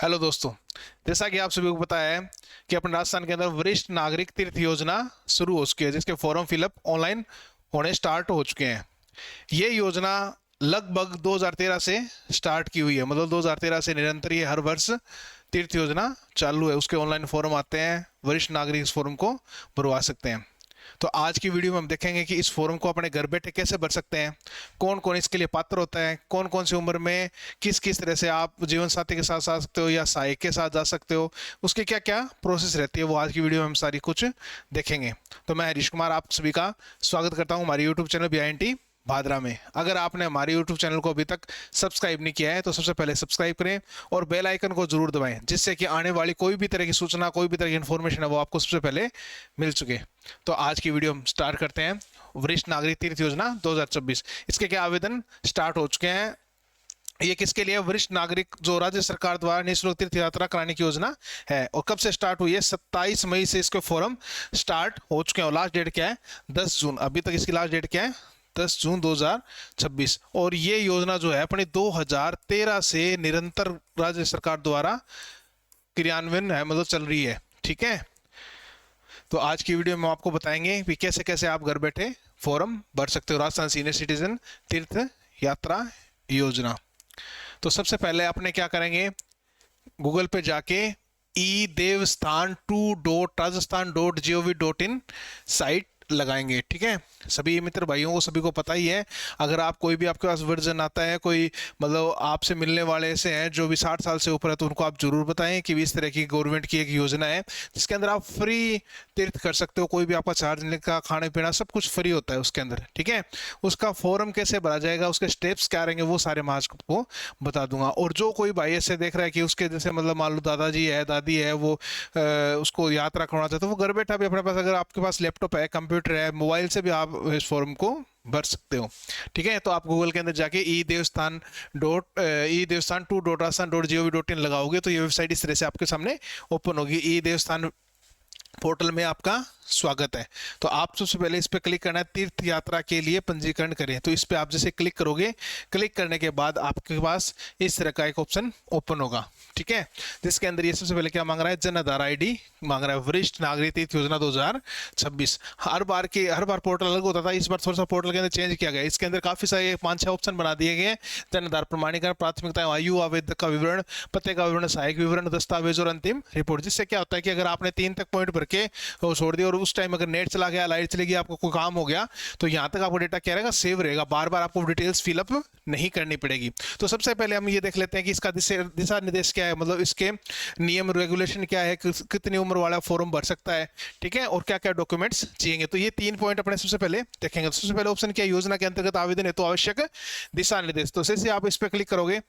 Hello दोस्तों। जैसा कि आप सभी को पता है कि अपने राजस्थान के अंदर वरिष्ठ नागरिक तीर्थ योजना शुरू हो चुकी है, जिसके फॉर्म फिलअप ऑनलाइन होने स्टार्ट हो चुके हैं। ये योजना लगभग 2013 से स्टार्ट की हुई है, मतलब 2013 से निरंतर ये हर वर्ष तीर्थ योजना चालू है। उसके ऑनलाइन फॉर्म आते हैं, वरिष्ठ नागरिक इस फॉर्म को भरवा सकते हैं। तो आज की वीडियो में हम देखेंगे कि इस फॉर्म को अपने घर बैठे कैसे भर सकते हैं, कौन कौन इसके लिए पात्र होता है, कौन कौन सी उम्र में किस किस तरह से आप जीवन साथी के साथ आ सकते हो या सहायक के साथ जा सकते हो, उसकी क्या क्या प्रोसेस रहती है, वो आज की वीडियो में हम सारी कुछ देखेंगे। तो मैं हरीश कुमार आप सभी का स्वागत करता हूँ हमारे यूट्यूब चैनल BINT भादरा में। अगर आपने हमारे YouTube चैनल को अभी तक सब्सक्राइब नहीं किया है तो सबसे पहले सब्सक्राइब करें और बेल आइकन को जरूर दबाएं, जिससे कि आने वाली कोई भी तरह की सूचना, कोई भी तरह की इन्फॉर्मेशन है वो आपको सबसे पहले मिल चुके। तो आज की वीडियो हम स्टार्ट करते हैं। वरिष्ठ नागरिक तीर्थ योजना 2026, इसके क्या आवेदन स्टार्ट हो चुके हैं। ये किसके लिए? वरिष्ठ नागरिक जो राज्य सरकार द्वारा निःशुल्क तीर्थ यात्रा कराने की योजना है। और कब से स्टार्ट हुई है? 27 मई से इसके फॉर्म स्टार्ट हो चुके हैं और लास्ट डेट क्या है? 10 जून। अभी तक इसकी लास्ट डेट क्या है? 10 जून 2026। और ये योजना जो है अपनी 2013 से निरंतर राज्य सरकार द्वारा क्रियान्वयन है, मतलब चल रही है। ठीक है, तो आज की वीडियो में आपको बताएंगे कि कैसे कैसे आप घर बैठे फॉर्म भर सकते हो राजस्थान सीनियर सिटीजन तीर्थ यात्रा योजना। तो सबसे पहले आपने क्या करेंगे, गूगल पे जाके eDevstan2.rajasthan.gov.in साइट लगाएंगे। ठीक है, सभी मित्र भाइयों को सभी को पता ही है। अगर आप कोई भी आपके पास वर्जन आता है, कोई मतलब आपसे मिलने वाले ऐसे हैं जो भी 60 साल से ऊपर है, तो उनको आप जरूर बताएं कि इस तरह की गवर्नमेंट की एक योजना है जिसके अंदर आप फ्री तीर्थ कर सकते हो। कोई भी आपका चार्ज नहीं का, खाने पीना सब कुछ फ्री होता है उसके अंदर। ठीक है, उसका फॉर्म कैसे भरा जाएगा, उसके स्टेप्स क्या रहेंगे, वो सारे मैं आपको बता दूंगा। और जो कोई भाई ऐसे देख रहा है कि उसके जैसे मतलब मान लो दादाजी है, दादी है, वो उसको यात्रा करना चाहते, तो वो घर बैठा भी अपने पास, अगर आपके पास लैपटॉप है, कंप्यूटर है, मोबाइल से भी आप इस फॉर्म को भर सकते हो। ठीक है, तो आप गूगल के अंदर जाके eDevstan2.rajasthan.gov.in लगाओगे तो ये वेबसाइट इस तरह से आपके सामने ओपन होगी। eDevstan पोर्टल में आपका स्वागत है। तो आप सबसे पहले इस पे क्लिक करना है, तीर्थ यात्रा के लिए पंजीकरण करें। तो इस पे आप जैसे क्लिक करोगे, क्लिक करने के बाद आपके पास इस तरह का एक ऑप्शन ओपन होगा। ठीक है, जिसके अंदर ये सबसे पहले क्या मांग रहा है? जन आधार ID मांग रहा है। वरिष्ठ नागरिक तीर्थ योजना 2026। हर बार पोर्टल अलग होता था, इस बार थोड़ा सा पोर्टल के अंदर चेंज किया गया। इसके अंदर काफी सारे 5-6 ऑप्शन बना दिए गए। जन आधार प्रमाणीकरण, प्राथमिकता, आयु, आवेदक का विवरण, पते का विवरण, सहायक विवरण, दस्तावेज और अंतिम रिपोर्ट। जिससे क्या होता है कि अगर आपने 3 तक पॉइंट भर के छोड़ दिया और उस टाइम अगर नेट चला गया, लाइट चली गई, आपको कोई काम हो गया, तो यहाँ तक आपको डेटा क्या रहेगा? सेव रहेगा। बार बार आपको डिटेल्स फिलअप नहीं करनी पड़ेगी। तो सबसे पहले हम ये देख लेते हैं कि इसका दिशा निर्देश क्या है, मतलब इसके नियम रेगुलेशन क्या है, कितनी उम्र वाला फॉर्म भर सकता है। ठीक है, और क्या क्या डॉक्यूमेंट्स चाहिए। तो ये 3 पॉइंट अपने सबसे पहले देखेंगे। तो सबसे पहले ऑप्शन क्या? योजना के अंतर्गत आवेदन है तो आवश्यक दिशा निर्देश। तो जैसे आप इस पर क्लिक करोगे,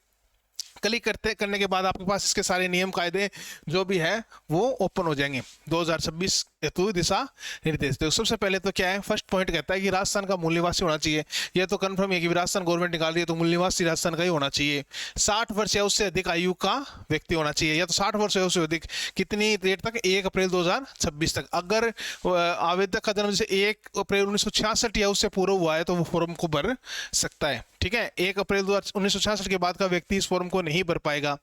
क्लिक करने के बाद आपके पास इसके सारे नियम कायदे जो भी है वो ओपन हो जाएंगे। 2026 हेतु दिशा निर्देश। तो सबसे पहले तो क्या है, फर्स्ट पॉइंट कहता है कि राजस्थान का मूल निवासी होना चाहिए। ये तो कंफर्म है कि राजस्थान गवर्नमेंट निकाल रही है तो मूल निवासी राजस्थान का ही होना चाहिए। 60 वर्ष या उससे अधिक आयु का व्यक्ति होना चाहिए, या तो 60 वर्ष या उससे अधिक। कितनी डेट तक? 1 अप्रैल 2026 तक। अगर आवेदक का जन्म जैसे 1 अप्रैल 1966 या उससे पूर्व हुआ है तो वो फॉर्म को भर सकता है। ठीक है, 1 अप्रैल 1966 के बाद का व्यक्ति इस फॉर्म को नहीं भर पाएगा।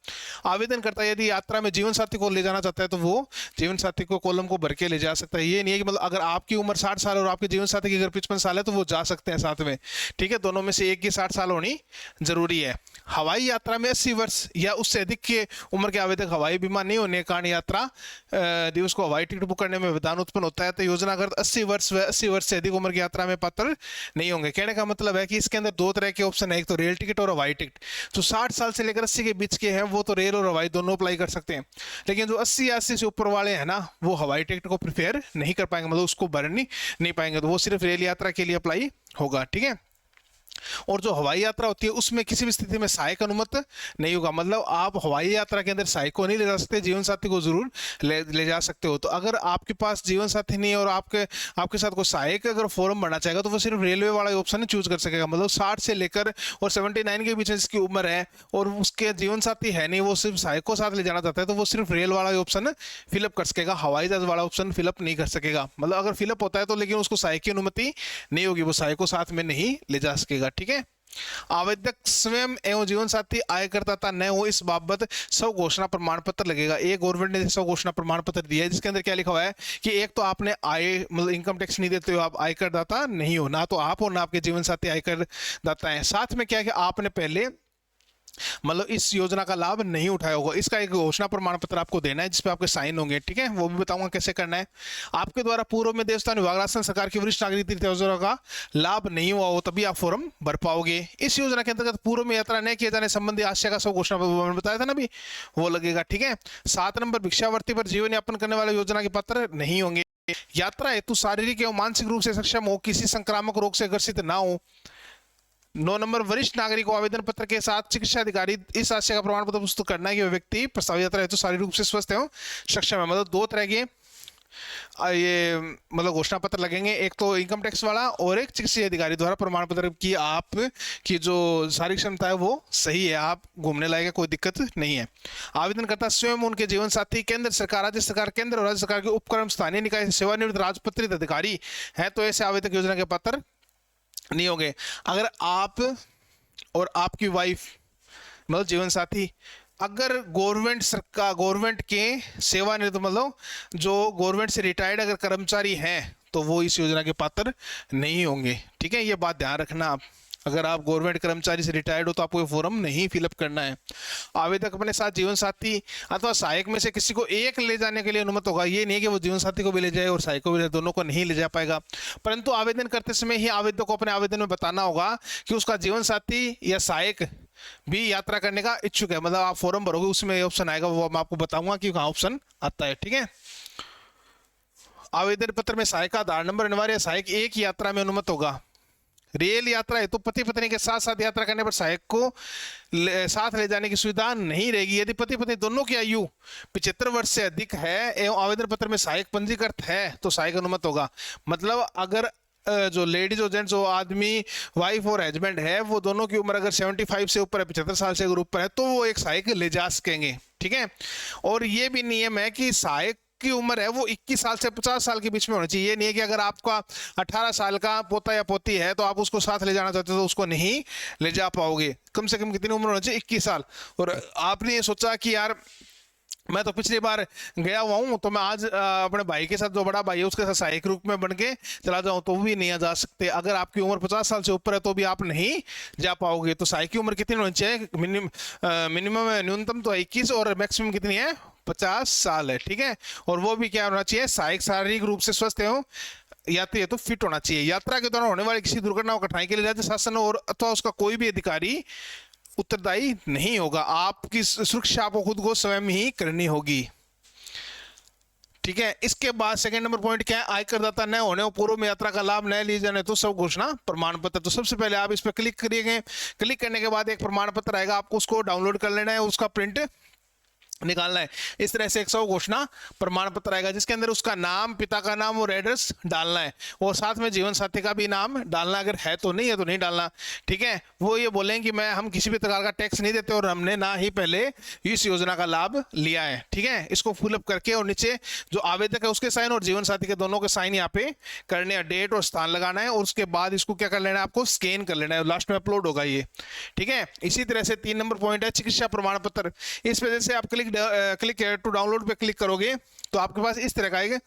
आवेदन करता है यदि यात्रा में जीवन साथी को ले जाना चाहता है तो वो जीवन साथी को कॉलम को भर के ले जा सकता है। ये नहीं है कि मतलब अगर आपकी उम्र 60 साल और आपके जीवन साथी की अगर 55 साल है तो वो जा सकते हैं साथ में। ठीक है, दोनों में से एक की 60 साल होनी जरूरी है। हवाई यात्रा में 80 वर्ष या उससे अधिक के उम्र के आवेदक हवाई बीमा नहीं होने के कारण यात्रा दिवस को हवाई टिकट बुक करने में व्यवधान उत्पन्न होता है तो योजना अगर 80 वर्ष से अधिक उम्र की यात्रा में पात्र नहीं होंगे। कहने का मतलब है कि इसके अंदर 2 तरह के ऑप्शन है, एक तो रेल टिकट और हवाई टिकट। जो 60 साल से लेकर 80 के बीच के हैं वो तो रेल और हवाई दोनों अप्लाई कर सकते हैं, लेकिन जो 80 या 80 से ऊपर वाले हैं ना, वो हवाई टिकट को प्रिफेयर नहीं कर पाएंगे, मतलब उसको भर नहीं पाएंगे। तो वो सिर्फ रेल यात्रा के लिए अप्लाई होगा। ठीक है, और जो हवाई यात्रा होती है उसमें किसी भी स्थिति में सहायक अनुमत नहीं होगा। मतलब आप हवाई यात्रा के अंदर सहायक को नहीं ले जा सकते, जीवन साथी को जरूर ले जा सकते हो। तो अगर आपके पास जीवन साथी नहीं है और आपके साथ कोई सहायक अगर फॉर्म भरना चाहेगा तो वो सिर्फ रेलवे वाला ऑप्शन चूज कर सकेगा। मतलब 60 से लेकर और 79 के बीच जिसकी उम्र है और उसके जीवन साथी है नहीं, वो सिर्फ सहायक को साथ ले जाना चाहता है तो वो सिर्फ रेल वाला ऑप्शन फिलअप कर सकेगा, हवाई जहाज वाला ऑप्शन फिलअप नहीं कर सकेगा। मतलब अगर फिलअप होता है तो लेकिन उसको सहायक की अनुमति नहीं होगी, वो सहायक को साथ में नहीं ले जा सकेगा। लगेगा। ठीक है, आवेदक स्वयं एवं जीवन साथी आय करदाता न हो इस बाबत स्व घोषणा प्रमाण पत्र लगेगा। एक गवर्नमेंट ने स्व घोषणा प्रमाण पत्र दिया है जिसके अंदर क्या लिखा हुआ है कि एक तो आपने आय मतलब इनकम टैक्स नहीं देते हो, आप आयकर दाता नहीं हो, ना तो आप और ना आपके जीवन साथी आयकर दाता है। साथ में क्या है कि आपने पहले मतलब इस योजना का लाभ नहीं उठाया होगा। इसका एक घोषणा प्रमाण पत्र आपको देना है जिसपे आपके साइन होंगे। ठीक है, वो भी बताऊंगा कैसे करना है। आपके द्वारा पूर्व में देवस्थान विभाग राजस्थान सरकार की वरिष्ठ नागरिक तीर्थ योजना का लाभ नहीं हुआ हो तभी आप फॉर्म भर पाओगे। इस योजना के अंतर्गत पूर्व में यात्रा न किए जाने संबंधी आशय का सब घोषणा पत्र बताया था ना अभी, वो लगेगा। ठीक है, 7 नंबर भिक्षावृत्ति पर जीवन यापन करने वाले योजना के पात्र नहीं होंगे। यात्रा हेतु शारीरिक एवं मानसिक रूप से सक्षम हो, किसी संक्रामक रोग से ग्रसित ना हो। 9 नंबर वरिष्ठ नागरिक को आवेदन पत्र के साथ चिकित्सा अधिकारी इस आशय का प्रमाण पत्र प्रस्तुत करना है कि वह व्यक्ति प्रस्तावित यात्रा हेतु शारीरिक रूप से स्वस्थ एवं सक्षम है। मतलब 2 तरह के ये मतलब घोषणा पत्र लगेंगे, एक तो इनकम टैक्स वाला और एक चिकित्सा अधिकारी द्वारा प्रमाण पत्र की आप की जो शारीरिक क्षमता है वो सही है, आप घूमने लायक है, कोई दिक्कत नहीं है। आवेदनकर्ता स्वयं उनके जीवन साथी केंद्र सरकार, राज्य सरकार, केंद्र और राज्य सरकार के उपक्रम स्थानीय निकाय सेवानिवृत्त राजपत्रित अधिकारी है तो ऐसे आवेदक योजना के पात्र नहीं होंगे। अगर आप और आपकी वाइफ मतलब जीवन साथी अगर गवर्नमेंट सरकार गवर्नमेंट के सेवानिवृत्त मतलब जो गवर्नमेंट से रिटायर्ड अगर कर्मचारी हैं तो वो इस योजना के पात्र नहीं होंगे। ठीक है, ये बात ध्यान रखना आप। अगर आप गवर्नमेंट कर्मचारी से रिटायर्ड हो तो आपको ये फॉर्म नहीं फिलअप करना है। आवेदक अपने साथ जीवन साथी अथवा सहायक में से किसी को एक ले जाने के लिए अनुमत होगा। ये नहीं है कि वो जीवन साथी को भी ले जाए और सहायक को भी ले जाए, दोनों को नहीं ले जा पाएगा। परंतु आवेदन करते समय ही आवेदक को अपने आवेदन में बताना होगा कि उसका जीवन साथी या सहायक भी यात्रा करने का इच्छुक है। मतलब आप फॉर्म भरोगे उसमें ऑप्शन आएगा, वो मैं आपको बताऊंगा कि कहाँ ऑप्शन आता है। ठीक है, आवेदन पत्र में सहायक का आधार नंबर अनिवार्य, सहायक एक यात्रा में अनुमत होगा। रेल यात्रा है तो पति पत्नी के साथ साथ यात्रा करने पर सहायक को साथ ले जाने की सुविधा नहीं रहेगी। यदि पति पत्नी दोनों की आयु 75 वर्ष से अधिक है एवं आवेदन पत्र में सहायक पंजीकृत है तो सहायक अनुमत होगा। मतलब अगर जो लेडीज और जेंट्स जो आदमी वाइफ और हस्बैंड है वो दोनों की उम्र अगर 75 से ऊपर है, 75 साल से अगर ऊपर है तो वो एक सहायक ले जा सकेंगे। ठीक है, और ये भी नियम है कि सहायक की उम्र है वो 21 साल से 50 साल के बीच में होनी चाहिए। ये नहीं है कि अगर आपका 18 साल का पोता या पोती है तो आप उसको साथ ले जाना चाहते हो तो उसको नहीं ले जा पाओगे। कम से कम कितनी उम्र होनी चाहिए? 21 साल। और आपने ये सोचा कि यार मैं तो पिछली बार गया हुआ हूँ तो मैं आज अपने भाई के साथ जो बड़ा भाई है उसके साथ सहायक रूप में बन के चला जाऊँ तो भी नहीं जा सकते। अगर आपकी उम्र 50 साल से ऊपर है तो भी आप नहीं जा पाओगे। तो सहायक की उम्र कितनी होनी चाहिए? मिनिमम न्यूनतम तो 21 और मैक्सिमम कितनी है? 50 साल है। ठीक है, और वो भी क्या होना चाहिए? सहायक शारीरिक रूप से स्वस्थ हो, यात्री है तो फिट होना चाहिए। यात्रा के दौरान होने वाली किसी दुर्घटना और कठिनाई के लिए राज्य शासन और अथवा उसका कोई भी अधिकारी उत्तरदायी नहीं होगा। आपकी सुरक्षा आपको खुद को स्वयं ही करनी होगी। ठीक है, इसके बाद सेकंड नंबर पॉइंट क्या है? आयकरदाता न होने और पूर्व में यात्रा का लाभ न लिए जाने तो सब घोषणा प्रमाण पत्र। तो सबसे पहले आप इस पर क्लिक करिएगा। क्लिक करने के बाद एक प्रमाण पत्र आएगा, आपको उसको डाउनलोड कर लेना है, उसका प्रिंट निकालना है। इस तरह से एक सौ घोषणा प्रमाण पत्र आएगा जिसके अंदर उसका नाम, पिता का नाम और एड्रेस डालना है और साथ में जीवन साथी का भी नाम डालना, अगर है तो नहीं है तो नहीं डालना। ठीक है, वो ये बोलेंगे कि मैं हम किसी भी प्रकार का टैक्स नहीं देते और हमने ना ही पहले इस योजना का लाभ लिया है। ठीक है, इसको फुलअप करके और नीचे जो आवेदक है उसके साइन और जीवन साथी के दोनों के साइन यहाँ पे करने हैं, डेट और स्थान लगाना है और उसके बाद इसको क्या कर लेना है? आपको स्कैन कर लेना है, लास्ट में अपलोड होगा ये। ठीक है, इसी तरह से 3 नंबर पॉइंट है चिकित्सा प्रमाण पत्र। इस वजह से आप क्लिक टू डाउनलोड पे क्लिक करोगे तो आपके पास इस तरह का आएगा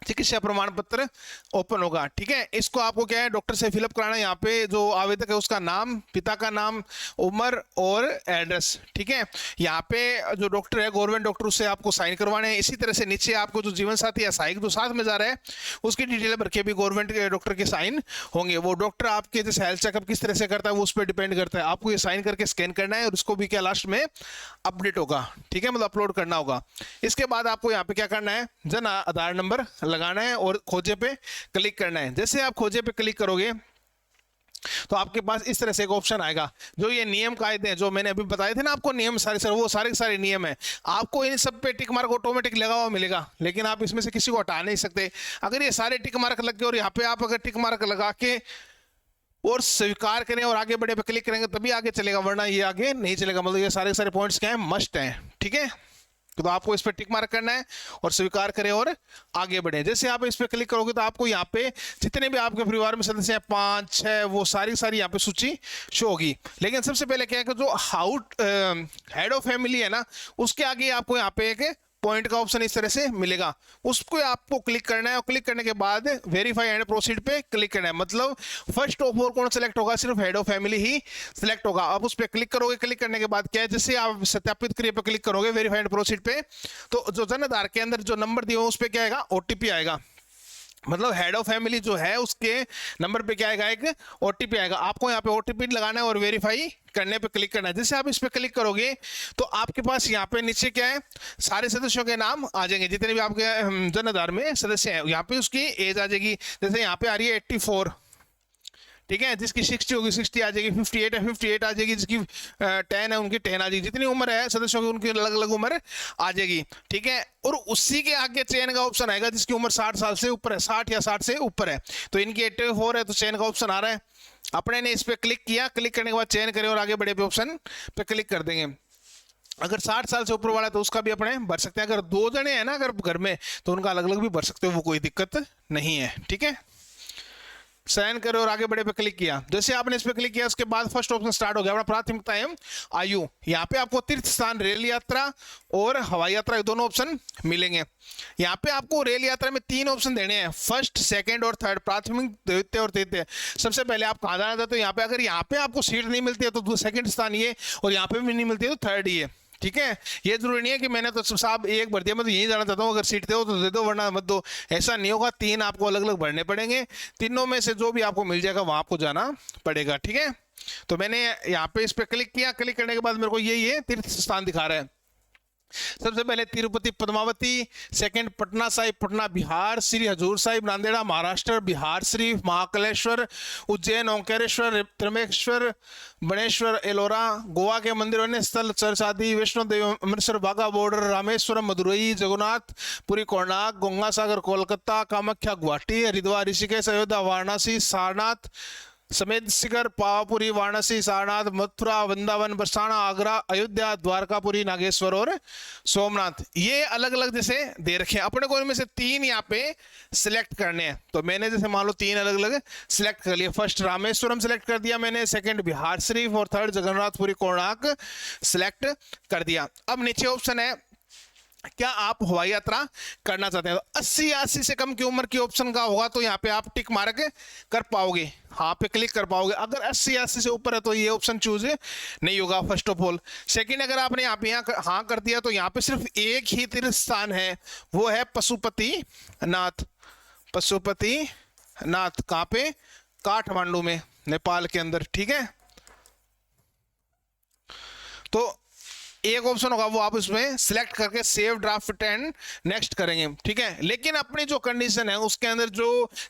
चिकित्सा प्रमाण पत्र ओपन होगा। ठीक है, इसको आपको क्या है? डॉक्टर से फिलअप कराना है। यहाँ पे जो आवेदक है उसका नाम, पिता का नाम, उम्र और एड्रेस। ठीक है, यहाँ पे जो डॉक्टर है गवर्नमेंट डॉक्टर उससे आपको साइन करवाने हैं। इसी तरह से नीचे आपको जो जीवन साथी या सहायक जो साथ में जा रहा है उसकी डिटेल भर के भी गवर्नमेंट के डॉक्टर के साइन होंगे। वो डॉक्टर आपके जैसे हेल्थ चेकअप किस तरह से करता है वो उस पर डिपेंड करता है। आपको ये साइन करके स्कैन करना है और उसको भी क्या लास्ट में अपडेट होगा। ठीक है, मतलब अपलोड करना होगा। इसके बाद आपको यहाँ पे क्या करना है? जन आधार नंबर लगाना है और खोजे पे क्लिक करना है। जैसे आप खोजे पे क्लिक करोगे तो आपके पास इस तरह से एक ऑप्शन आएगा। जो ये नियम कायदे हैं जो मैंने अभी बताए थे ना आपको, नियम सारे सर वो सारे के सारे नियम है। आपको इन सब पे टिक मार्क ऑटोमेटिक लगा हुआ मिलेगा, लेकिन आप इसमें से किसी को हटा नहीं सकते। अगर ये सारे टिक मार्क लग गए और यहाँ पे आप अगर टिक मार्क लगा के और स्वीकार करें और आगे बढ़े पे क्लिक करेंगे तभी आगे चलेगा, वरना ये आगे नहीं चलेगा। मतलब ये सारे सारे पॉइंट्स क्या है? मस्ट हैं। ठीक है, तो आपको इस पर टिक मार्क करना है और स्वीकार करें और आगे बढ़े। जैसे आप इस पर क्लिक करोगे तो आपको यहाँ पे जितने भी आपके परिवार में सदस्य हैं 5 6 वो सारी यहाँ पे सूची शो होगी। लेकिन सबसे पहले क्या है कि जो हेड ऑफ फैमिली है ना, उसके आगे आपको यहाँ पे एक पॉइंट का ऑप्शन इस तरह से मिलेगा, उसको आपको क्लिक करना है और क्लिक करने के बाद वेरीफाई एंड प्रोसीड पे क्लिक करना है। मतलब फर्स्ट ऑफ ऑल कौन सेलेक्ट होगा, सिर्फ head of family he select होगा। आप उस पर क्लिक करोगे, क्लिक करने के बाद क्या है, जैसे आप सत्यापित क्रिया पे क्लिक करोगे वेरीफाई एंड प्रोसीड पे, तो जो जन आधार के अंदर जो नंबर दिए उस पर क्या आएगा, ओटीपी आएगा। मतलब हेड ऑफ फैमिली जो है उसके नंबर पे क्या आएगा, एक ओटीपी आएगा। आपको यहाँ पे ओटीपी लगाना है और वेरीफाई करने पे क्लिक करना है। जैसे आप इस पे क्लिक करोगे तो आपके पास यहाँ पे नीचे क्या है, सारे सदस्यों के नाम आ जाएंगे जितने भी आपके जन आधार में सदस्य हैं। यहाँ पे उसकी एज आ जाएगी, जैसे यहाँ पे आ रही है 84, ठीक है, जिसकी 60 होगी 60 आ जाएगी, 58 है 58 आ जाएगी, जिसकी 10 है उनकी 10 आ जाएगी, जितनी उम्र है सदस्यों की उनकी अलग अलग उम्र आ जाएगी, ठीक है। और उसी के आगे चयन का ऑप्शन आएगा जिसकी उम्र 60 साल से ऊपर है, 60 या 60 से ऊपर है, तो इनकी 84 है तो चयन का ऑप्शन आ रहा है। अपने ने इस पर क्लिक किया, क्लिक करने के बाद चयन करें और आगे बड़े पे ऑप्शन पे क्लिक कर देंगे। अगर 60 साल से ऊपर वाला है तो उसका भी अपने भर सकते हैं। अगर 2 जने हैं ना अगर घर में तो उनका अलग अलग भी भर सकते हो, वो कोई दिक्कत नहीं है, ठीक है। साइन करो और आगे बढ़े पे क्लिक किया। जैसे आपने इस पे क्लिक किया उसके बाद फर्स्ट ऑप्शन स्टार्ट हो गया अपना प्राथमिकता एवं आयु। यहाँ पे आपको तीर्थ स्थान, रेल यात्रा और हवाई यात्रा दोनों ऑप्शन मिलेंगे। यहाँ पे आपको रेल यात्रा में 3 ऑप्शन देने हैं, फर्स्ट सेकंड और थर्ड, प्राथमिक द्वितीय और तृतीय। सबसे पहले आप कहाँ जाना चाहते हो, यहाँ पे अगर यहाँ पे आपको सीट नहीं मिलती है तो सेकंड स्थान ये, और यहाँ पे भी नहीं मिलती है तो थर्ड ये, ठीक है। ये जरूरी नहीं है कि मैंने तो साहब एक भर दिया, मैं तो यही जाना चाहता हूँ, अगर सीट दो तो दे दो वरना मत दो, ऐसा नहीं होगा। 3 आपको अलग अलग भरने पड़ेंगे, तीनों में से जो भी आपको मिल जाएगा वहां आपको जाना पड़ेगा, ठीक है। तो मैंने यहाँ पे इस पे क्लिक किया, क्लिक करने के बाद मेरे को ये तीर्थ स्थान दिखा रहा है। सबसे पहले तिरुपति पद्मावती, सेकंड पटना साहिब पटना बिहार, श्री हजूर साहिब नांदेड़ा महाराष्ट्र, बिहार शरीफ महाकालेश्वर, उज्जैन ओंकारेश्वर, त्र्यंबकेश्वर, बनेश्वर, एलोरा, गोवा के मंदिरों ने स्थल चर्च आदि, वैष्णो देवी अमृतसर बाघा बॉर्डर, रामेश्वरम मदुरई, जगन्नाथ पुरी कोणार्क, गंगा सागर कोलकाता, कामाख्या गुवाहाटी, हरिद्वार ऋषिकेश, अयोध्या वाराणसी, सारनाथ समेत शिखर, पावापुरी, वाराणसी, सारनाथ, मथुरा, वृंदावन, बरसाना, आगरा, अयोध्या, द्वारकापुरी, नागेश्वर और सोमनाथ। ये अलग अलग जैसे दे रखे हैं, अपने को इनमें से 3 यहाँ पे सिलेक्ट करने हैं। तो मैंने जैसे मान लो 3 अलग अलग सिलेक्ट कर लिया। फर्स्ट रामेश्वरम सिलेक्ट कर दिया मैंने, सेकंड बिहार शरीफ और थर्ड जगन्नाथपुरी कोणार्क सिलेक्ट कर दिया। अब नीचे ऑप्शन है क्या आप हवाई यात्रा करना चाहते हैं, तो 80 से कम की उम्र की ऑप्शन का होगा तो यहाँ पे आप टिक मार्क कर पाओगे, हाँ पे क्लिक कर पाओगे। अगर 80 से ऊपर है तो ये ऑप्शन चूज नहीं होगा फर्स्ट ऑफ ऑल। सेकंड, अगर आपने यहाँ पे हाँ कर दिया तो यहाँ पे सिर्फ एक ही तीर्थ स्थान है, वो है पशुपति नाथ। पशुपति नाथ कहाँ पे, काठमांडू में, नेपाल के अंदर, ठीक है। तो एक ऑप्शन होगा वो आप उसमें सिलेक्ट करके सेव ड्राफ्ट एंड नेक्स्ट करेंगे, ठीक है। लेकिन अपनी जो कंडीशन है उसके अंदर जो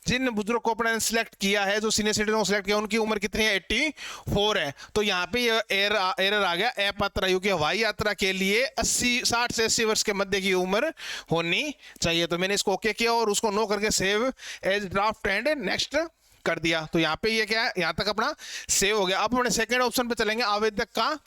जिन बुजुर्ग को अपने सिलेक्ट किया है, जो सीनियर सिटीजन को सिलेक्ट किया, उनकी उम्र कितनी है, 84 है। तो यहाँ पे ये एरर आ गया, अपात्र आयु की हवाई यात्रा के लिए 60 से 80 वर्ष के मध्य की उम्र होनी चाहिए। तो मैंने इसको ओके किया और उसको नो करके save as draft and next कर दिया। तो यहाँ पे ये क्या है, यहाँ तक अपना सेव हो गया। अब अपने सेकेंड ऑप्शन पे चलेंगे, आवेदक का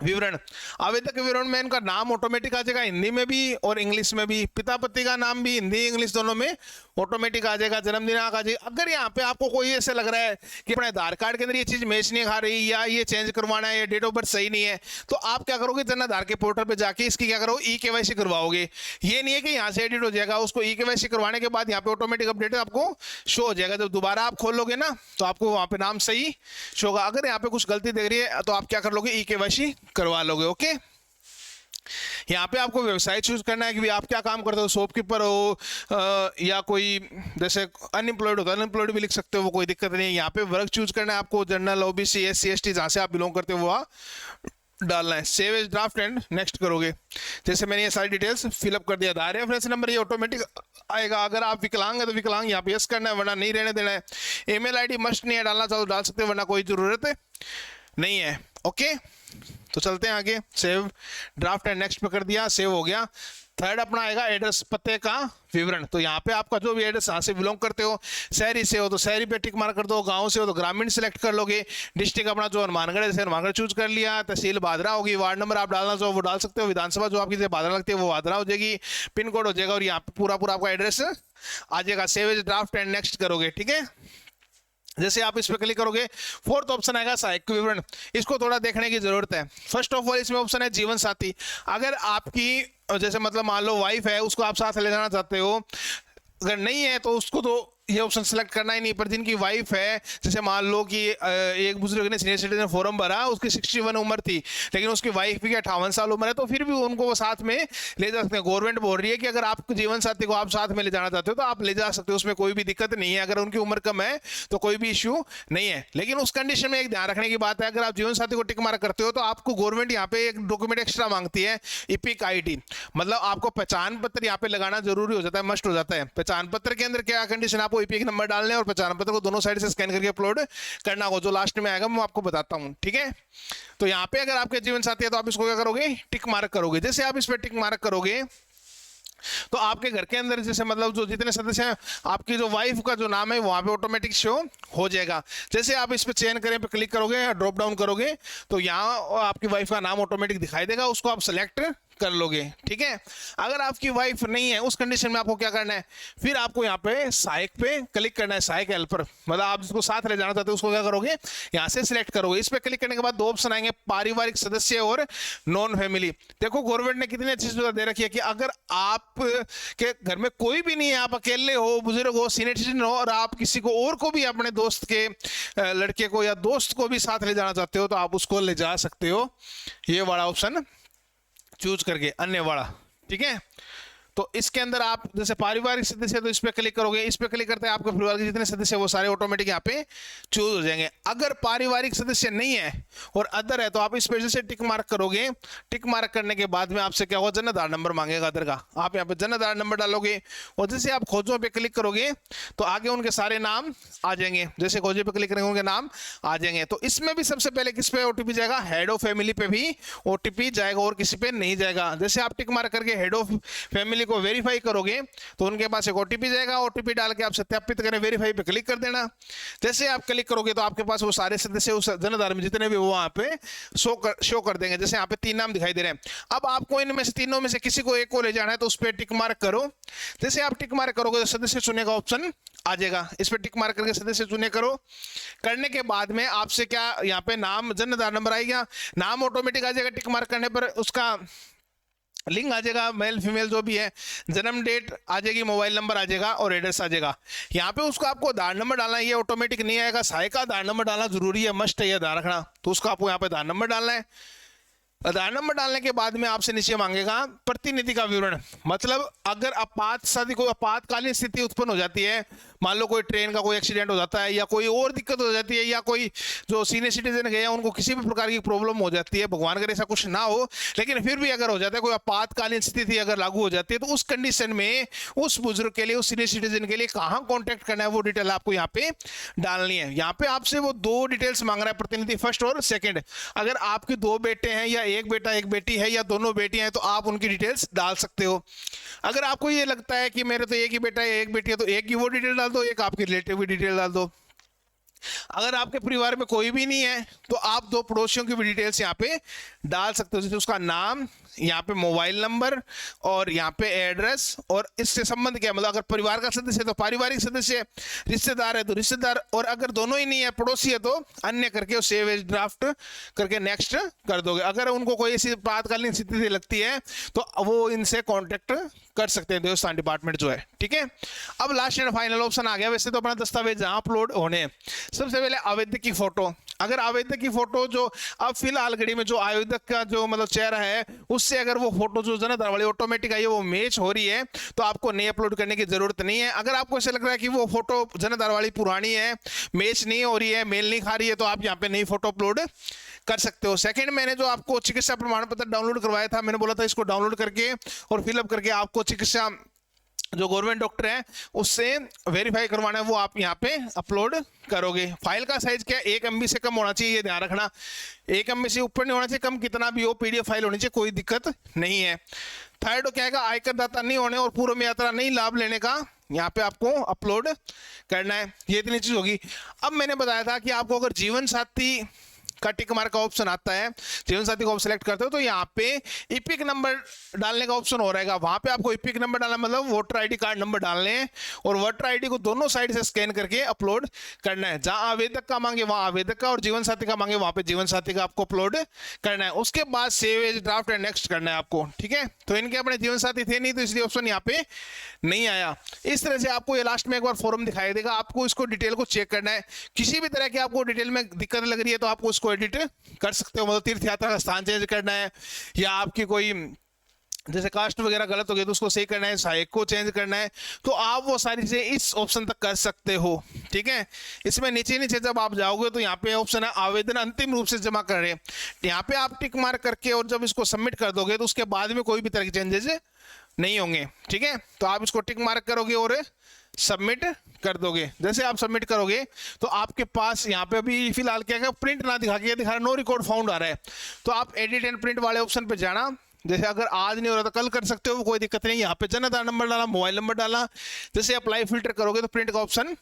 विवरण। आवेदक के विवरण में इनका नाम ऑटोमेटिक आ जाएगा हिंदी में भी और इंग्लिश में भी, पिता पति का नाम भी हिंदी इंग्लिश दोनों में ऑटोमेटिक आ जाएगा, जन्मदिन आ जाएगा। अगर यहाँ पे आपको कोई ऐसे लग रहा है कि अपने आधार कार्ड के अंदर ये चीज मैच नहीं खा रही या ये चेंज करवाना है या डेट ऑफ बर्थ सही नहीं है, तो आप क्या करोगे, जन आधार के पोर्टल पे जाके इसकी क्या करो, ई-KYC करवाओगे। ये नहीं है कि यहाँ से एडिट हो जाएगा, उसको ई-KYC करवाने के बाद यहाँ पे ऑटोमेटिक अपडेट आपको शो हो जाएगा। जब दोबारा आप खोलोगे ना तो आपको वहाँ पे नाम सही शो होगा। अगर यहाँ पे कुछ गलती देख रही है तो आप क्या कर लोगे, ई-KYC करवा लोगे, ओके। यहाँ पे आपको व्यवसाय चूज करना है कि भाई आप क्या काम करते हो, शॉपकीपर हो या कोई जैसे अनएम्प्लॉयड होता है, अनएम्प्लॉयड भी लिख सकते हो, वो कोई दिक्कत नहीं है। यहाँ पे वर्ग चूज करना है आपको, जनरल, ओबीसी, SC ST जहाँ से आप बिलोंग करते हो वो डालना है। Save as draft and next करोगे। जैसे मैंने ये सारी डिटेल्स फिलअप कर दिया। आधार रेफरेंस नंबर ये ऑटोमेटिक आएगा। अगर आप विकलांग है तो विकलांग यहाँ पे यस करना है, वरना नहीं रहने देना है। ईमेल ID मस्ट नहीं है, डालना चाहो डाल सकते हो, वरना कोई जरूरत नहीं है, ओके। तो तो चलते हैं आगे, सेव ड्राफ्ट एंड नेक्स्ट पे कर दिया, सेव हो गया। थर्ड अपना आएगा एड्रेस, पते का विवरण। तो यहाँ पे आपका जो भी एड्रेस यहाँ से बिलोंग करते हो, शहरी से हो तो शहरी पे टिक मार्क कर दो, गांव से हो तो ग्रामीण सेलेक्ट कर लोगे। डिस्ट्रिक्ट अपना जो हनुमानगढ़ है, जैसे हनुमानगढ़ चूज कर लिया। तहसील बादरा होगी, वार्ड नंबर आप डालना चाहो वो डाल सकते हो। विधानसभा जो आपकी बादरा लगती है वो बादरा हो जाएगी। पिन कोड हो जाएगा और यहाँ पे पूरा पूरा आपका एड्रेस आ जाएगा। Save as draft and next करोगे, ठीक है। जैसे आप इस पे क्लिक करोगे, फोर्थ ऑप्शन आएगा सहायक विवरण। इसको थोड़ा देखने की जरूरत है। फर्स्ट ऑफ ऑल इसमें ऑप्शन है जीवन साथी। अगर आपकी जैसे मतलब मान लो वाइफ है, उसको आप साथ ले जाना चाहते हो, अगर नहीं है तो उसको तो ये ऑप्शन सेलेक्ट करना ही नहीं। पर जिनकी वाइफ है, जैसे मान लो कि एक बुजुर्ग ने सीनियर सिटीजन फॉर्म भरा, उसकी 61 उम्र थी, लेकिन उसकी वाइफ की 58 साल उम्र है, तो फिर भी उनको वो साथ में ले जा सकते हैं। गवर्नमेंट बोल रही है कि अगर आप जीवन साथी को आप साथ में ले जाना चाहते हो तो आप ले जा सकते हो, उसमें कोई भी दिक्कत नहीं है। अगर उनकी उम्र कम है तो कोई भी इश्यू नहीं है। लेकिन उस कंडीशन में एक ध्यान रखने की बात है, अगर आप जीवन साथी को टिक मार्क करते हो तो आपको गवर्नमेंट यहाँ पे एक डॉक्यूमेंट एक्स्ट्रा मांगती है, इपिक ID। मतलब आपको पहचान पत्र यहाँ पे लगाना जरूरी हो जाता है, मस्ट हो जाता है। पहचान पत्र के अंदर क्या कंडीशन, आपको इपिक नंबर डालने और पहचान पत्र को दोनों साइड से स्कैन करके अपलोड करना होगा, जो लास्ट में आएगा मैं आपको बताता हूं, ठीक है। तो यहाँ पे अगर आपके जीवन साथी है तो आप इसको क्या करोगे, टिक मार्क करोगे। जैसे आप इस पे टिक मार्क करोगे तो आपके घर के अंदर जैसे मतलब जो जितने सदस्य हैं, आपकी जो वाइफ का जो नाम है वहां पे ऑटोमेटिक शो हो जाएगा। जैसे आप इस पे चयन करें पे क्लिक करोगे, ड्रॉप डाउन करोगे तो यहाँ आपकी वाइफ का नाम ऑटोमेटिक दिखाई देगा, उसको आप सेलेक्ट कर लोगे, ठीक है। अगर आपकी वाइफ नहीं है उस कंडीशन में आपको क्या करना है, फिर आपको यहाँ पे सहायक पे क्लिक करना है, सहायक हेल्पर। मतलब आप जिसको साथ ले जाना चाहते हो उसको क्या करोगे, यहाँ से सिलेक्ट करोगे। इस पे क्लिक करने के बाद दो ऑप्शन आएंगे, पारिवारिक सदस्य और नॉन फैमिली। देखो गवर्नमेंट ने कितनी अच्छी सुविधा दे रखी है कि अगर आप के घर में कोई भी नहीं है, आप अकेले हो, बुजुर्ग हो, सीनियर सिटीजन हो, और आप किसी को और को भी अपने दोस्त के लड़के को या दोस्त को भी साथ ले जाना चाहते हो तो आप उसको ले जा सकते हो, ये वाला ऑप्शन चूज करके, अन्य वाला, ठीक है। तो इसके अंदर आप जैसे पारिवारिक सदस्य, तो इस पे क्लिक करोगे, इस पे क्लिक करते हैं आपके परिवार के जितने सदस्य वो सारे ऑटोमेटिक यहाँ पे चूज हो जाएंगे। अगर पारिवारिक सदस्य नहीं है और अदर है तो आप इस पे जैसे टिक मार्क करोगे, टिक मार्क करने के बाद में आपसे क्या होगा, जन आधार नंबर मांगेगा अदर का। आप यहाँ पे जन आधार नंबर डालोगे और जैसे आप खोजों पे क्लिक करोगे तो आगे उनके सारे नाम आ जाएंगे। जैसे खोजे पे क्लिक करेंगे उनके नाम आ जाएंगे। तो इसमें भी सबसे पहले किस पे OTP जाएगा, हेड ऑफ फैमिली पे भी OTP जाएगा और किसी पे नहीं जाएगा। जैसे आप टिक मार्क करके हेड ऑफ फैमिली को वेरीफाई करोगे तो उनके पास एक OTP जाएगा, OTP डाल के आप सत्यापित करें, वेरीफाई पे क्लिक कर देना। जैसे आप क्लिक करोगे तो आपके पास वो सारे सदस्य उस जन आधार में जितने भी वो वहां पे शो कर देंगे। जैसे यहाँ पे 3 नाम दिखाई दे रहे हैं। अब आपको इनमें से तीनों में से किसी को एक को ले जाना है तो उस पर टिक मार्क करो। जैसे आप टिक मार्क करोगे तो सदस्य चुने का ऑप्शन आ जाएगा, इस पर टिक मार्क करके सदस्य चुने करो। करने के बाद में आपसे क्या यहाँ पे नाम, जन आधार नंबर आएगा, नाम ऑटोमेटिक आ जाएगा। टिक मार्क करने पर उसका लिंक आ जाएगा, मेल फीमेल जो भी है, जन्म डेट आ जाएगी, मोबाइल नंबर आ जाएगा और एड्रेस आ जाएगा। यहाँ पे उसको आपको आधार नंबर डालना है, ये ऑटोमेटिक नहीं आएगा, सहायक का आधार नंबर डालना जरूरी है, मस्ट है, ये ध्यान रखना। तो उसको आपको यहाँ पे आधार नंबर डालना है। आधार नंबर डालने के बाद में आपसे नीचे मांगेगा प्रतिनिधि का विवरण। मतलब अगर आपातकालीन स्थिति उत्पन्न हो जाती है, मान लो कोई ट्रेन का कोई एक्सीडेंट हो जाता है या कोई और दिक्कत हो जाती है या कोई जो सीनियर सिटीजन गए हैं उनको किसी भी प्रकार की प्रॉब्लम हो जाती है, भगवान करे ऐसा कुछ ना हो, लेकिन फिर भी अगर हो जाता है, कोई आपातकालीन स्थिति अगर लागू हो जाती है, तो उस कंडीशन में उस बुजुर्ग के लिए, उस सीनियर सिटीजन के लिए कहाँ कॉन्टेक्ट करना है वो डिटेल आपको यहाँ पे डालनी है। यहाँ पे आपसे वो 2 डिटेल्स मांग रहा है, प्रतिनिधि फर्स्ट और सेकेंड। अगर आपके 2 बेटे हैं या एक बेटा एक बेटी है या दोनों बेटियां हैं तो आप उनकी डिटेल्स डाल सकते हो। अगर आपको ये लगता है कि मेरे तो एक ही बेटा है एक बेटी है तो एक की वो डिटेल डाल दो, एक आपके रिलेटिव की डिटेल डाल दो। अगर आपके परिवार में कोई भी नहीं है तो आप 2 पड़ोसियों की भी डिटेल्स यहाँ पे डाल सकते हो, जैसे उसका नाम, यहाँ पे मोबाइल नंबर और यहाँ पे एड्रेस, और इससे संबंध क्या, मतलब अगर परिवार का सदस्य है तो पारिवारिक सदस्य, रिश्तेदार है तो रिश्तेदार, और अगर दोनों ही नहीं है, पड़ोसी है तो अन्य करके सेव एज ड्राफ्ट करके नेक्स्ट कर दोगे। अगर उनको कोई ऐसी आपातकालीन स्थिति लगती है तो वो इनसे कॉन्टेक्ट कर सकते हैं, देवस्थान डिपार्टमेंट जो है, ठीक है। अब लास्ट एंड फाइनल ऑप्शन आ गया। वैसे तो अपना दस्तावेज जहां अपलोड होने, सबसे पहले आवेदक की फोटो। अगर आवेदक की फोटो जो अब फिलहाल घड़ी में जो आवेदक का जो मतलब चेहरा है उससे अगर वो फोटो जो जन आधार वाली ऑटोमेटिक आई है वो मैच हो रही है तो आपको नई अपलोड करने की जरूरत नहीं है। अगर आपको ऐसा लग रहा है कि वो फोटो जन आधार वाली पुरानी है, मैच नहीं हो रही है, मेल नहीं खा रही है, तो आप यहाँ पे नई फोटो अपलोड कर सकते हो। सेकंड, मैंने जो आपको चिकित्सा प्रमाण पत्र डाउनलोड करवाया था, मैंने बोला था इसको डाउनलोड करके और फिलअप करके आपको चिकित्सा जो गवर्नमेंट डॉक्टर है उससे वेरीफाई करवाना है वो आप यहाँ पे अपलोड करोगे। फाइल का साइज क्या है, 1 MB से कम होना चाहिए, ये ध्यान रखना। 1 MB से ऊपर नहीं होना चाहिए, कम कितना भी हो PDF फाइल होनी चाहिए, कोई दिक्कत नहीं है। थर्ड क्या है, आयकर दाता नहीं होने और पूर्व में यात्रा नहीं लाभ लेने का यहाँ पे आपको अपलोड करना है। ये इतनी चीज होगी। अब मैंने बताया था कि आपको अगर जीवन साथी का टिक मार्क का ऑप्शन आता है, जीवन साथी को आप सिलेक्ट करते हो तो यहाँ पे इपिक नंबर डालने का ऑप्शन हो रहेगा। वहां पे आपको इपिक नंबर डालना मतलब वोटर आईडी कार्ड नंबर डालने हैं और वोटर आईडी को दोनों साइड से स्कैन करके अपलोड करना है। जहां आवेदक का मांगे वहां आवेदक का और जीवन साथी का मांगे वहां पे जीवन साथी का आपको अपलोड करना है। उसके बाद save as draft and next करना है आपको, ठीक है। तो इनके अपने जीवन साथी थे नहीं तो इसलिए ऑप्शन यहाँ पे नहीं आया। इस तरह से आपको ये लास्ट में एक बार फॉर्म दिखाई देगा, आपको इसको डिटेल को चेक करना है। किसी भी तरह की आपको डिटेल में दिक्कत लग रही है तो आपको उसको एडिट कर सकते हो। मतलब तीर्थ यात्रा का स्थान चेंज करना है या आपकी कोई जैसे कास्ट वगैरह गलत हो गई तो उसको सही करना है, सहायक को चेंज करना है, तो आप वो सारी चीजें इस ऑप्शन तक कर सकते हो, ठीक है। इसमें नीचे जब आप जाओगे तो यहाँ पे ऑप्शन है आवेदन अंतिम रूप से जमा करें। यहाँ पे आप टिक मार्क करके और जब इसको सबमिट कर दोगे तो उसके बाद में कोई भी तरह के चेंजेस नहीं होंगे, ठीक है। तो आप इसको टिक मार्क करोगे और सबमिट कर दोगे। जैसे आप सबमिट करोगे तो आपके पास यहाँ पे अभी फिलहाल क्या है, प्रिंट ना दिखा के दिखा रहा है, नो रिकॉर्ड फाउंड आ रहा है। तो आप एडिट एंड प्रिंट वाले ऑप्शन पे जाना। जैसे अगर आज नहीं हो रहा तो कल कर सकते हो, कोई दिक्कत नहीं। यहाँ पे जन आधार नंबर डाला, मोबाइल नंबर डाला, जैसे अप्लाई फिल्टर करोगे तो प्रिंट का ऑप्शन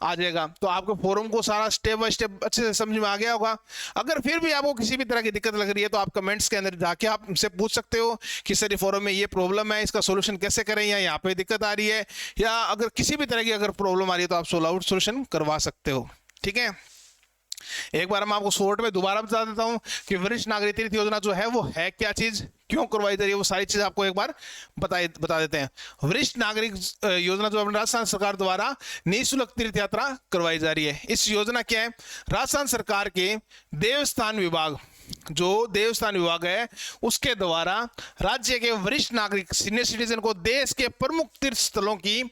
आ जाएगा। तो आपको फॉर्म को सारा स्टेप बाय स्टेप अच्छे से समझ में आ गया होगा। अगर फिर भी आपको किसी भी तरह की दिक्कत लग रही है तो आप कमेंट्स के अंदर जाके आप हमसे पूछ सकते हो कि सर ये फॉर्म में ये प्रॉब्लम है, इसका सोल्यूशन कैसे करें, या यहाँ पे दिक्कत आ रही है, या अगर किसी भी तरह की अगर प्रॉब्लम आ रही है तो आप सोल्व आउट सोल्यूशन करवा सकते हो, ठीक है। एक बार मैं आपको शॉर्ट में दोबारा बता देता हूं कि वरिष्ठ नागरिक तीर्थ योजना जो है वो है क्या चीज, क्यों करवाई जा रही है, वो सारी चीज आपको एक बार बता देते हैं। वरिष्ठ नागरिक योजना जो राजस्थान सरकार द्वारा निःशुल्क तीर्थ यात्रा करवाई जा रही है। इस योजना क्या है, राजस्थान सरकार के देवस्थान विभाग, जो देवस्थान विभाग है उसके द्वारा राज्य के वरिष्ठ नागरिक सीनियर सिटीजन को देश के प्रमुख तीर्थ स्थलों की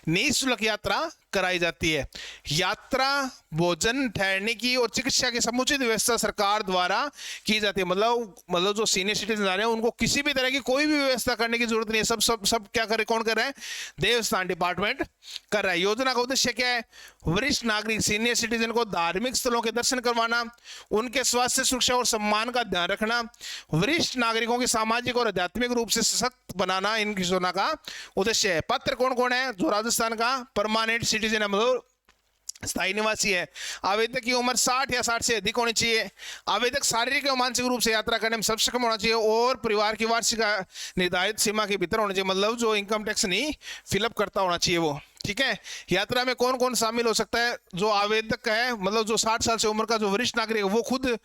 निःशुल्क यात्रा कराई जाती है। यात्रा, भोजन, ठहरने की और चिकित्सा की समुचित व्यवस्था सरकार द्वारा की जाती है। मतलब जो सीनियर सिटीजन आ रहे हैं उनको किसी भी तरह की कोई भी व्यवस्था करने की जरूरत नहीं है। सब क्या कर रहे, कौन कर रहा है, देवस्थान डिपार्टमेंट कर रहा है। योजना का उद्देश्य क्या है, वरिष्ठ नागरिक सीनियर सिटीजन को धार्मिक स्थलों के दर्शन करवाना, उनके स्वास्थ्य, सुरक्षा और सम्मान का ध्यान रखना, वरिष्ठ नागरिकों की सामाजिक और आध्यात्मिक रूप से सशक्त बनाना इनकी योजना का उद्देश्य है। पात्र कौन कौन है, जो राजस्थान का परमानेंट सिटीजन है, मतलब स्थायी निवासी है। आवेदक की उम्र 60 या 60 से अधिक होनी चाहिए। आवेदक शारीरिक और मानसिक रूप से यात्रा करने में सक्षम होना चाहिए और परिवार की वार्षिक निर्धारित सीमा के भीतर होना चाहिए। मतलब जो इनकम टैक्स नहीं फिलअप करता होना चाहिए वो, ठीक है। यात्रा में कौन कौन शामिल हो सकता है, जो आवेदक है मतलब जो 60 साल से उम्र का जो वरिष्ठ नागरिक है वो खुद,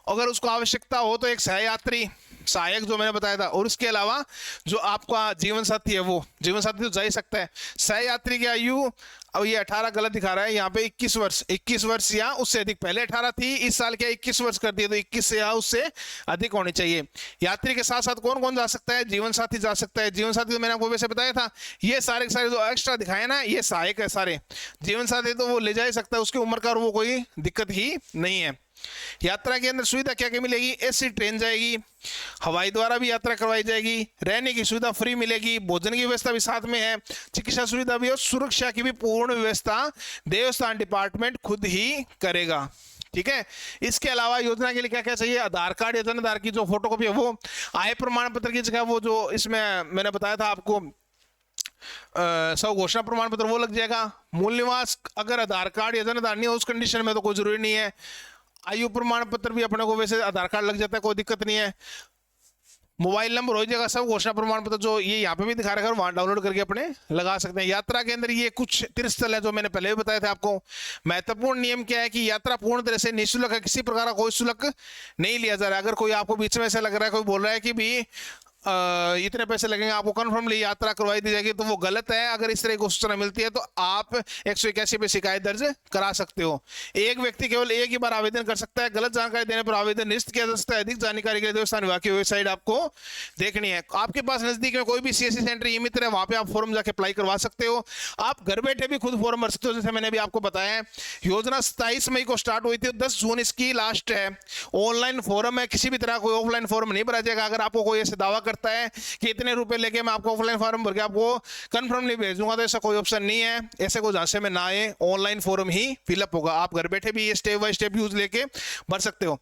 अगर उसको आवश्यकता हो तो एक सहयात्री, सहायक जो मैंने बताया था, और उसके अलावा जो आपका जीवन साथी है वो जीवन साथी तो जा ही सकता है। सहयात्री की आयु, अब ये 18 गलत दिखा रहा है यहाँ पे, 21 वर्ष या उससे अधिक, पहले 18 थी, इस साल क्या 21 वर्ष कर दिए तो 21 से या उससे अधिक होनी चाहिए। यात्री के साथ साथ कौन कौन जा सकता है, जीवन साथी जा सकता है। जीवन साथी तो मैंने आपको वैसे बताया था, ये सारे के सारे जो एक्स्ट्रा दिखाए ना ये सहायक है सारे। जीवन साथी तो वो ले जा ही सकता है, उसकी उम्र का और वो कोई दिक्कत ही नहीं है। यात्रा के अंदर सुविधा क्या क्या मिलेगी, एसी ट्रेन जाएगी, हवाई द्वारा भी यात्रा करवाई जाएगी, रहने की सुविधा फ्री मिलेगी, भोजन की व्यवस्था भी साथ में है, चिकित्सा सुविधा भी और सुरक्षा की भी पूर्ण व्यवस्था देवस्थान डिपार्टमेंट खुद ही करेगा, ठीक है। इसके अलावा योजना के लिए क्या क्या चाहिए, आधार कार्ड या जन आधार की जो फोटोकॉपी है वो, आय प्रमाण पत्र की जगह वो जो इसमें मैंने बताया था आपको सब घोषणा प्रमाण पत्र वो लग जाएगा। मूल निवास अगर आधार कार्ड या जन आधार नहीं हो उस कंडीशन में तो कोई जरूरी नहीं है। आयु प्रमाण पत्र भी अपने को वैसे आधार कार्ड लग जाता है, कोई दिक्कत नहीं है। मोबाइल नंबर हो जाएगा, सब घोषणा प्रमाण पत्र जो ये यहाँ पे भी दिखा रखा है वहां डाउनलोड करके अपने लगा सकते हैं। यात्रा के अंदर ये कुछ तीर्थस्थल है जो मैंने पहले भी बताया था आपको। महत्वपूर्ण नियम क्या है कि यात्रा पूर्ण तरह से निःशुल्क है, किसी प्रकार का कोई शुल्क नहीं लिया जा रहा है। अगर कोई आपको बीच में ऐसा लग रहा है, कोई बोल रहा है कि भी इतने पैसे लगेंगे आपको कन्फर्मली यात्रा करवाई दी जाएगी, तो वो गलत है। अगर इस तरह की सूचना मिलती है तो आप 181 पे शिकायत दर्ज करा सकते हो। एक व्यक्ति केवल एक ही बार आवेदन कर सकता है। गलत जानकारी देने पर आवेदन निरस्त किया जा सकता है। अधिक जानकारी के लिए देवस्थान विभाग की वेबसाइट आपको देखनी है। आपके पास नजदीक में कोई भी CSC सेंटर ई मित्र है, वहां पे आप फॉर्म जाके अप्लाई करवा सकते हो। आप घर बैठे भी खुद फॉर्म भर सकते हो, जैसे मैंने भी आपको बताया है। योजना 27 मई को स्टार्ट हुई थी, 10 जून इसकी लास्ट है। ऑनलाइन फॉर्म है, किसी भी तरह कोई ऑफलाइन फॉर्म नहीं भरा जाएगा। अगर आपको कोई ऐसे दावा करता है कि इतने रुपए लेके मैं आपको ऑफलाइन फॉर्म भर के आपको कंफर्म नहीं भेज दूंगा, तो ऐसा कोई ऑप्शन नहीं है। ऐसे कोई झांसे में ना आए, ऑनलाइन फॉर्म ही फिलअप होगा। आप घर बैठे भी ये स्टेप बाय स्टेप यूज लेके भर सकते हो।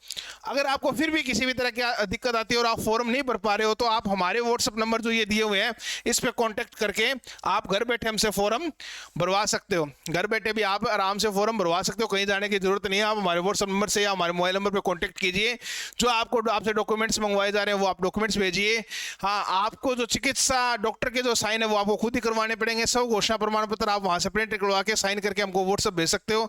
अगर आपको फिर भी किसी भी तरह की दिक्कत आती है और आप फॉर्म नहीं भर पा रहे हो, तो आप हमारे व्हाट्सएप नंबर जो ये दिए हुए हैं इस पे कांटेक्ट करके आप घर बैठे हमसे फॉर्म भरवा सकते हो। घर बैठे भी आप आराम से फॉर्म भरवा सकते हो, कहीं जाने की जरूरत नहीं है। आप हमारे व्हाट्सएप नंबर से या हमारे मोबाइल नंबर पे कांटेक्ट कीजिए। जो आपसे डॉक्यूमेंट्स मंगवाए जा रहे हैं वो आप डॉक्यूमेंट्स भेजिए। हाँ, आपको जो चिकित्सा डॉक्टर के जो साइन है वो आपको खुद ही करवाने पड़ेंगे। सब घोषणा प्रमाण पत्र आप वहां से प्रिंट करवा के साइन करके हमको व्हाट्सएप भेज सकते हो।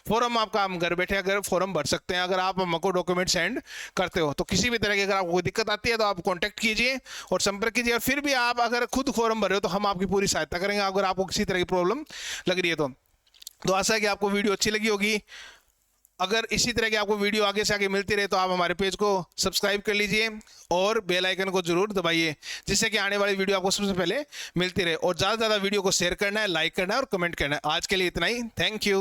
फॉर्म आपका हम घर बैठे अगर फॉर्म भर सकते हैं, अगर आप हमको डॉक्यूमेंट सेंड करते हो। तो किसी भी तरह की अगर आपको कोई दिक्कत आती है तो आप कांटेक्ट कीजिए और संपर्क कीजिए। और फिर भी आप अगर खुद फॉर्म भर रहे हो तो हम आपकी पूरी सहायता करेंगे, अगर आपको किसी तरह की प्रॉब्लम लग रही है तो आशा है कि आपको वीडियो अच्छी लगी होगी। अगर इसी तरह की आपको वीडियो आगे से आगे मिलती रहे तो आप हमारे पेज को सब्सक्राइब कर लीजिए और बेल आइकन को जरूर दबाइए, जिससे कि आने वाली वीडियो आपको सबसे पहले मिलती रहे। और ज़्यादा से ज़्यादा वीडियो को शेयर करना है, लाइक करना है और कमेंट करना है। आज के लिए इतना ही। Thank you.